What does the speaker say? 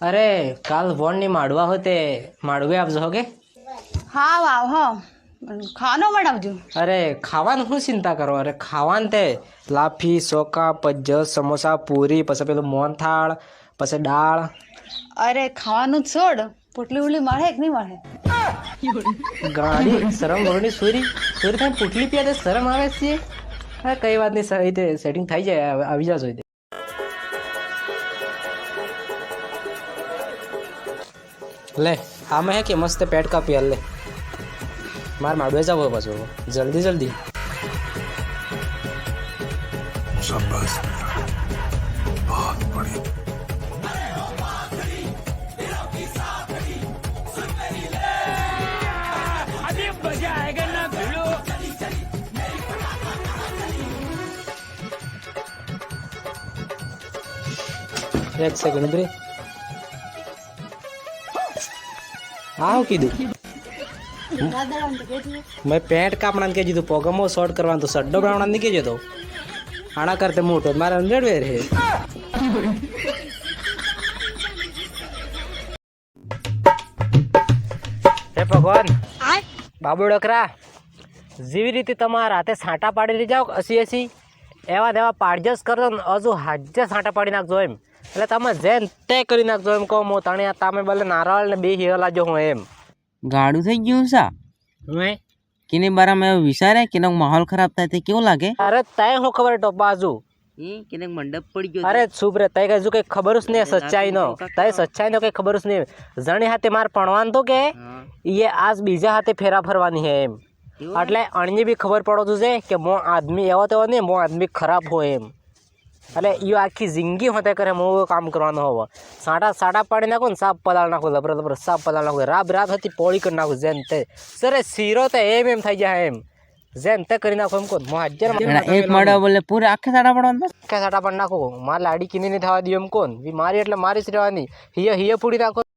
અરે કાલ વોનની માડવા હોતે માડવે આપજો હો કે હા વાવ હો ખાવાનો બનાવજો. અરે ખાવાનું શું ચિંતા કરો અરે ખાવાનું તે લાફી ચોકા પજ્જ સમોસા પૂરી પછી પેલું મોહનથાળ પછી દાળ અરે ખાવાનું જ છોડ પોટલી ઉટલી મળે કે નહીં મળે? ગાડી શરમ વગરની સોરી સોરી થાય પુટલી પીયા તે શરમ આવે છે. હા કઈ વાત નહીં સર તે સેટિંગ થઈ જાય આવી જાજો તે લે આમાં હે કે મસ્ત પેટ કાપી લે માર માડવે જાવ પાછો જલ્દી જલ્દી शाबाश बहुत बढ़िया. એક સેકન્ડ બ્રે હા કીધું મેં પેન્ટ કાપણા કે કીધું પોગમો શોર્ટ કરવાનું તો સડ્ડો બનાવણા નહીં કહેજો તો આના કરતે મોટો મારા અંડરવેર હે હે ભગવાન બાબુ ડકરા જેવી રીતે તમારા હાથે છાંટા પાડી લઈ જાઓ અસી એવા ને એવા પાડજસ કરજો ને હજુ હાજે છાંટા પાડી નાખજો એમ એટલે તમે જેન તે કરી નાખજો એમ કહો હું તણે તમે ભલે નારળ ને બે હીરો લાજો હું એમ ગાડું થઈ ગયું સા હું કિને બારામાં એવું વિચારે કે માહોલ ખરાબ થાય તે કેવું લાગે? અરે તય હું ખબર ટોપા હજુ કે મંડપ પડી ગયો. અરે ચૂપ રે તય કઈ કઈ ખબર જ નહીં સચ્ચાઈ નો તય સચ્ચાઈ નો કઈ ખબર જ નહીં જણી હાથે માર ભણવાનું તો કે એ આજ બીજા હાથે ફેરા ફરવાની હે એમ એટલે અણને બી ખબર પડો છે કે મો આદમી એવો તેવો નહીં મો આદમી ખરાબ હોય એમ એટલે એ આખી જિંદગી હોતે કરે હું કામ કરવાનો હોવ સાડા પાડી નાખો ને સાપ પલાળ નાખો લબર લબર સાપ પલાળ નાખો રાબ હતી પોળી કરી નાખું જેમ તે સરે શીરો તો એમ થઈ જાય એમ જેમ તે કરી નાખો એમ કહો હાજર એક મળે બોલે પૂરે આખે સાડા પડવાનું આખા સાડા પાડી નાખો મારે લાડી કીની નહીં થવા દઉં એમ કોણ મારી એટલે મારી જ રહેવાની હિય પૂરી નાખો